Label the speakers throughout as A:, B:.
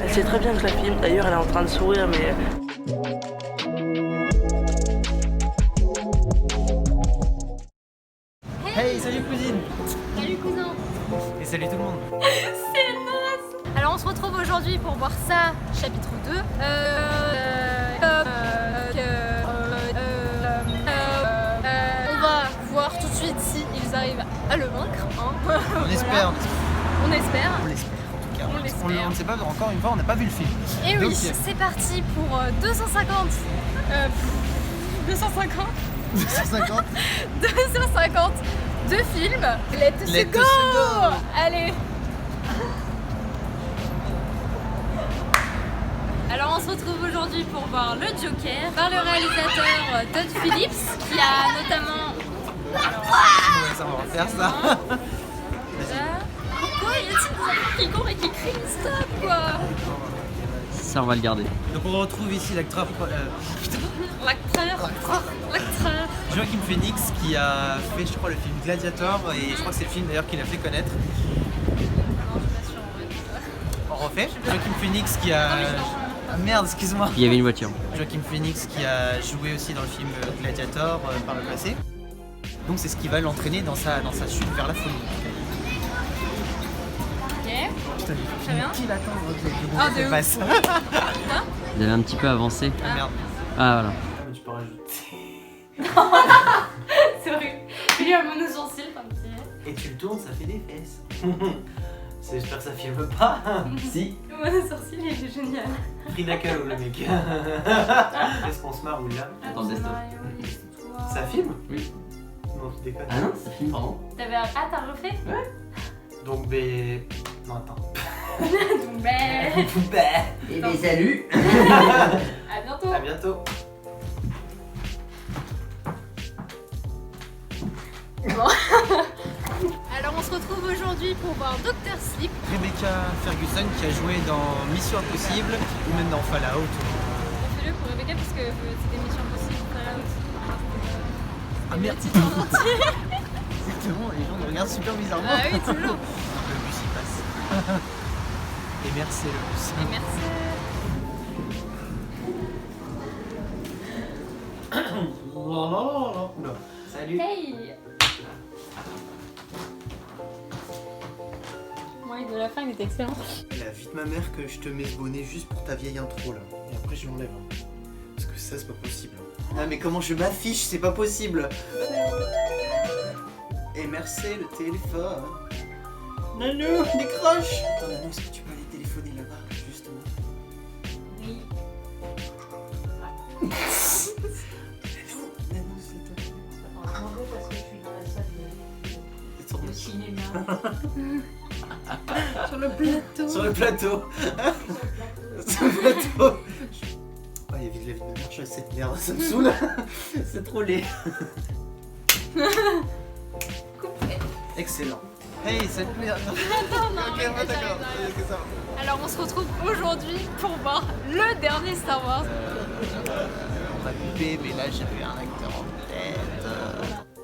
A: Elle sait très bien que je la filme, d'ailleurs elle est en train de sourire mais...
B: Hey, salut cousine!
C: Salut cousin!
B: Et salut tout le monde!
C: C'est naze! Alors on se retrouve aujourd'hui pour voir ça, chapitre 2. On va voir tout de suite si ils arrivent à le vaincre. Hein.
B: On espère,
C: On espère.
B: on l'espère en tout cas.
C: On l'espère.
B: On ne sait pas, encore une fois, on n'a pas vu le film.
C: Et oui,
B: Donc,
C: c'est parti pour 250. 250
B: 250.
C: 250 de films. Let's
B: Let's
C: go!
B: go!
C: Allez! Alors on se retrouve aujourd'hui pour voir le Joker par le réalisateur Todd Phillips qui a notamment...
B: Ouais, ça, on va faire ça.
C: Pourquoi y a-t-il des enfants qui courent et qui crient stop quoi?
D: Ça, on va le garder.
B: Donc on retrouve ici l'acteur
C: L'acteur.
B: Joaquin Phoenix qui a fait, je crois, le film Gladiator et je crois que c'est le film d'ailleurs qui l'a fait connaître. On refait. Joaquin Phoenix qui a... Ah merde, excuse-moi.
D: Il y avait une voiture.
B: Joaquin Phoenix qui a joué aussi dans le film Gladiator par le passé. Donc c'est ce qui va l'entraîner dans sa chute vers la folie.
C: Ok.
B: Putain,
C: Très bien.
B: Qui l'attend
C: Ah, de ouf.
B: passe.
D: Il avait un petit peu avancé.
B: Ah merde.
D: Ah voilà.
B: Tu peux rajouter.
C: C'est horrible. Il y a un mono sourcil comme petit.
B: Et tu le tournes, ça fait des fesses. J'espère que ça filme pas. Si.
C: Le mono sourcil il est génial.
B: Frida Kahlo le mec. Est-ce qu'on se marre ou là?
D: Dans le desktop.
B: Ça filme?
D: Oui.
B: Non, tu déconnes.
D: Ah non, ça filme, pardon.
C: T'as refait?
B: Donc, ben. Non, attends.
C: Ben.
D: Et bien salut.
C: À bientôt.
B: À bientôt.
C: Alors on se retrouve aujourd'hui pour voir Dr. Sleep.
B: Rebecca Ferguson qui a joué dans Mission Impossible ou même dans Fallout.
C: On fait le pour Rebecca parce que c'est des missions possibles.
B: Ah merde. Exactement, les gens nous regardent super bizarrement.
C: Ah oui, toujours.
B: Le bus il passe. Et merci le bus.
C: Et merci.
B: Oula. Salut.
C: Hey. Moi, de la fin, il était excellent.
B: Elle a vite ma mère que je te mets ce bonnet juste pour ta vieille intro là. Et après je l'enlève. Parce que ça c'est pas possible. Ah mais comment je m'affiche, c'est pas possible. Et merci le téléphone. Nanou, décroche. Attends Nanou, est-ce que tu peux aller téléphoner là-bas justement?
C: Oui.
B: Nanou, s'il te plaît.
E: Parce que je suis dans la salle de cinéma.
C: Sur le plateau.
B: Sur le plateau. Sur le plateau. Oh, il y a vite la vie de ma mère, je suis à cette merde, ça me saoule. C'est trop laid.
C: Coupé.
B: Excellent. Hey, salut.
C: Attends, non,
B: Ok,
C: mais
B: ouais, d'accord.
C: j'arrive.
B: Ok, ça va.
C: Alors on se retrouve aujourd'hui pour voir le dernier Star Wars.
B: On m'a coupé, mais là j'avais un acteur en tête.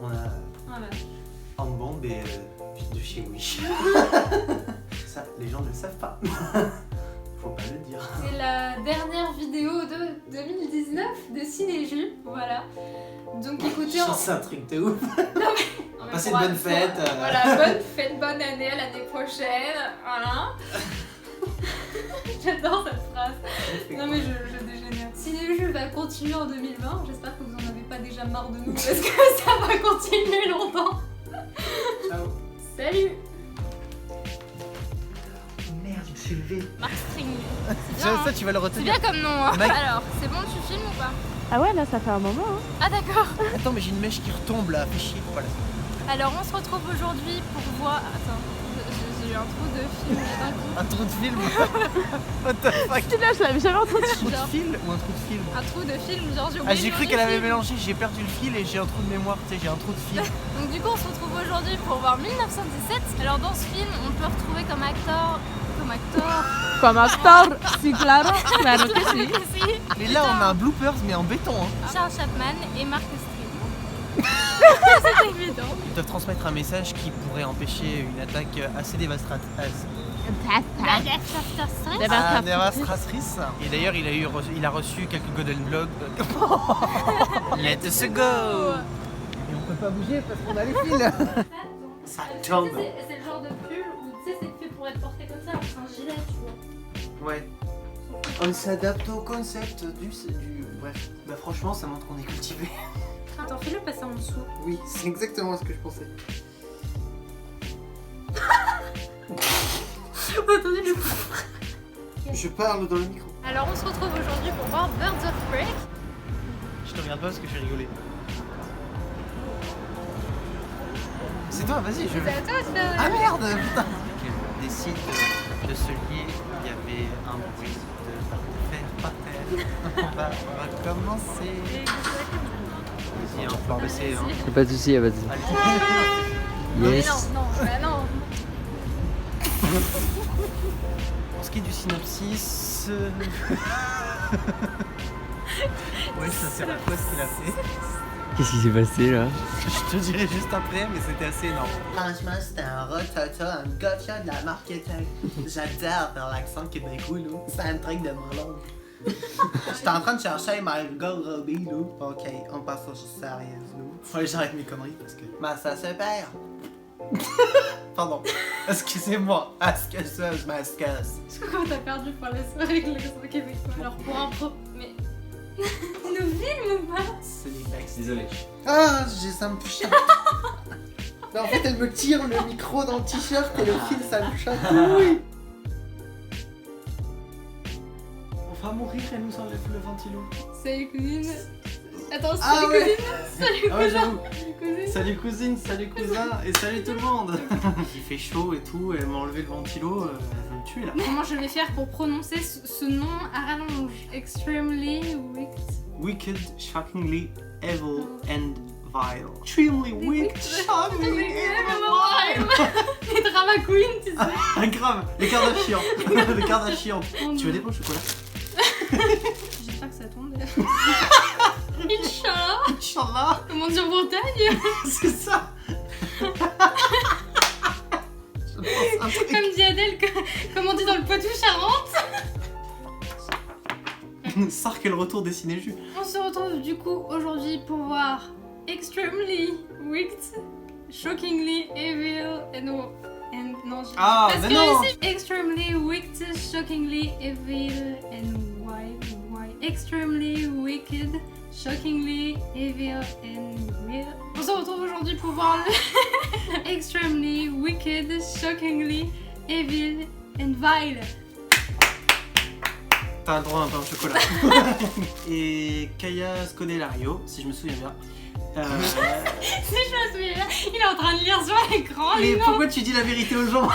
B: On a
C: Voilà.
B: en bombe et de chez Wish. Ça, les gens ne le savent pas. Faut pas le dire.
C: C'est la dernière vidéo de 2019 de Cinéju, voilà. Donc écoutez,
B: C'est un truc de ouf. Passez une
C: pour-
B: bonne fête.
C: Voilà, bonne fête, bonne année à l'année prochaine, voilà. J'adore cette phrase. Non mais je dégénère. Cinéju va continuer en 2020, j'espère que vous en avez pas déjà marre de nous parce que ça va continuer longtemps.
B: Ciao.
C: Salut.
B: Merde, je me suis levé.
C: Mark String. C'est bien, hein.
B: Ça, tu vas le
C: C'est
B: retenir.
C: bien comme nom. Hein.
B: Mec.
C: Alors, c'est bon, tu filmes ou pas?
E: Ah ouais, là ça fait un moment. Hein.
C: Ah d'accord.
B: Attends, mais j'ai une mèche qui retombe là. Fais chier. Voilà.
C: Alors, on se retrouve aujourd'hui pour voir. Attends, j'ai eu un trou de film d'un coup.
B: Un trou de film. What the fuck?
E: Là, je l'avais jamais entendu.
B: Un trou de
C: Genre.
B: film ou un trou de film?
C: Un trou de film, genre j'ai
B: Ah,
C: oublié
B: j'ai
C: le
B: cru
C: nom
B: qu'elle
C: du
B: avait
C: film.
B: mélangé, j'ai perdu le fil et j'ai un trou de mémoire, tu sais, j'ai un trou de fil.
C: Donc du coup on se retrouve aujourd'hui pour voir 1917. Alors dans ce film on peut retrouver comme acteur...
E: Comme acteur, sí, claro. Claro que sí.
C: Si.
B: Et là, on a un bloopers, mais en béton. Hein.
C: Charles Chapman et Mark Strong. C'est évident.
B: Ils doivent transmettre un message qui pourrait empêcher une attaque assez dévastatrice. Dévastatrice. Et d'ailleurs, il a reçu quelques Golden Globes. Let's go. Et on peut pas bouger parce qu'on a les fils. Ça tombe.
C: C'est le genre de pull où tu sais, c'est fait pour être porté comme ça, c'est un gilet, tu vois.
B: Ouais. On s'adapte au concept du... Bref. Bah franchement, ça montre qu'on est cultivé.
C: Attends, fais-le passer en dessous.
B: Oui, c'est exactement ce que je pensais.
C: Attendez, le
B: Je parle dans le micro.
C: Alors, on se retrouve aujourd'hui pour voir Birds of Prey.
B: Je te regarde pas parce que je vais rigoler. C'est toi, vas-y, je...
C: C'est à toi de faire.
B: Ah merde, putain. Décide de se lier, il y avait un bruit de fer par terre. On va recommencer. Vas-y, on peut baisser. Hein.
D: Y'a pas de soucis, y'a pas de soucis.
B: Allez.
D: Yes.
C: Non, bah non.
B: Pour ce qui est du synopsis... ouais, ça sert à quoi ce qu'il a fait?
D: Qu'est-ce qui s'est passé là?
B: Je te dirai juste après, mais c'était assez énorme. Franchement, c'était un rototo, un gotcha de la marketing. J'adore faire l'accent québécois, là. C'est un truc de mon langue. J'étais en train de chercher Margot Robbie, là. Ok, on passe aux choses sérieuses, là. Ouais, j'arrête mes conneries parce que... Bah, ça se perd. Pardon. Excusez-moi. Excuse, je m'excuse.
C: Je crois qu'on t'a perdu pour la soirée avec l'accent québécois. Alors, pour un pro. Mais. Nous filme ou pas?
B: C'est des blagues.
D: Désolé.
B: Ah, ça me touche. Mais en fait, elle me tire le micro dans le t-shirt et le fil, ça me chatouille. On va mourir, elle nous enlève le ventilo.
C: Salut cousine. Attends,
B: Ah
C: salut
B: ouais.
C: cousine. Salut
B: Ah ouais,
C: cousin.
B: j'avoue.
C: Salut cousine.
B: Salut cousine, salut cousin et salut tout le monde. Il fait chaud et tout, elle m'a enlevé le ventilo, elle veut me tuer là.
C: Comment je vais faire pour prononcer ce nom à rallonge? Extremely wicked.
B: Wicked, shockingly evil and vile. Extremely wicked, shockingly evil and vile.
C: Les drama queens, tu sais.
B: Ah, grave, les Kardashians. Les Kardashians.
C: Oh
B: Tu veux des pots au chocolat?
C: J'espère que ça tombe. Inch'Allah.
B: Inch'Allah.
C: Comment dire Bretagne?
B: C'est ça. Je pense un truc.
C: Comme dit Adèle, comme on dit dans le Poitou-Charentes.
B: Sark et le retour des ciné-jus.
C: On se retrouve du coup aujourd'hui pour voir Extremely Wicked, Shockingly Evil and non, j'ai
B: Ah,
C: parce
B: mais
C: que
B: non.
C: ici, Extremely Wicked, Shockingly Evil and why? Extremely Wicked, Shockingly Evil and real. On se retrouve aujourd'hui pour voir le Extremely Wicked, Shockingly Evil and Vile.
B: T'as le droit à un pain au chocolat. Et Kaya Scodelario, si je me souviens bien.
C: Si je me souviens, il est en train de lire sur l'écran.
B: Mais
C: lui, non.
B: pourquoi tu dis la vérité aux gens?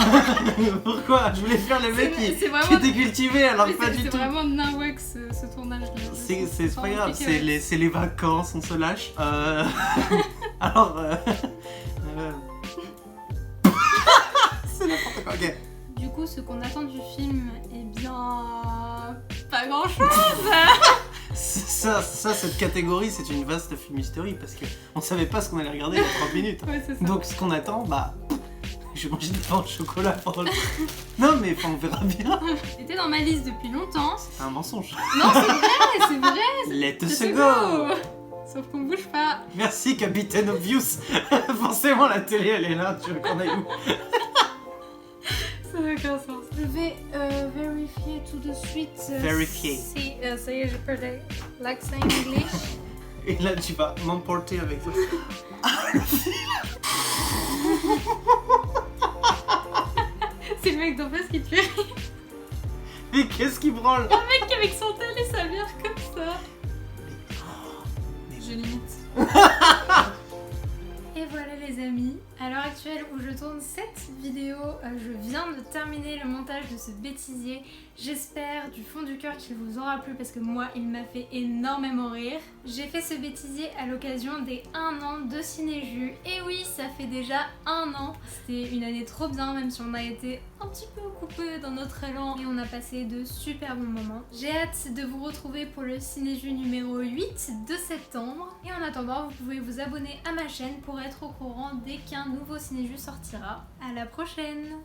B: Pourquoi? Je voulais faire le mec qui
C: C'est vraiment-
B: était cultivé alors
C: Mais
B: pas du
C: c'est
B: tout.
C: vraiment nawak ce tournage.
B: C'est pas grave, c'est les vacances, on se lâche. Alors, c'est n'importe quoi. Ok.
C: Du coup, ce qu'on attend du film, eh bien, pas grand chose.
B: Ça, cette catégorie, c'est une vaste fumisterie parce que on savait pas ce qu'on allait regarder il y a 30 minutes.
C: Ouais, c'est ça.
B: Donc, ce qu'on attend, bah. Je vais manger des pains au chocolat pendant le. Non, mais enfin, on verra bien.
C: C'était dans ma liste depuis longtemps.
B: C'est un mensonge.
C: Non, c'est vrai, c'est vrai.
B: Let's
C: C'est
B: go!
C: Sauf qu'on bouge pas.
B: Merci, Capitaine Obvious. Forcément, la télé, elle est là. Tu veux qu'on aille où?
C: Ça n'a aucun sens. Je vais vérifier tout de suite.
B: Vérifier.
C: Si, ça y est, j'ai perdu l'accent anglais.
B: Et là, tu vas m'emporter avec toi.
C: C'est le mec d'en face qui te fait rire.
B: Mais qu'est-ce qui branle?
C: Un mec avec son tel et sa bière comme ça. Je limite. Et voilà les amis, À l'heure actuelle où je tourne cette vidéo, je viens de terminer le montage de ce bêtisier. J'espère du fond du cœur qu'il vous aura plu parce que moi il m'a fait énormément rire. J'ai fait ce bêtisier à l'occasion des 1 an de Cinéjus. Et oui, ça fait déjà 1 an. C'était une année trop bien, même si on a été un petit peu coupé dans notre élan et on a passé de super bons moments. J'ai hâte de vous retrouver pour le Cinéjus numéro 8 de septembre. Et en attendant, vous pouvez vous abonner à ma chaîne pour être au courant dès qu'un nouveau Cinéjus sortira. À la prochaine!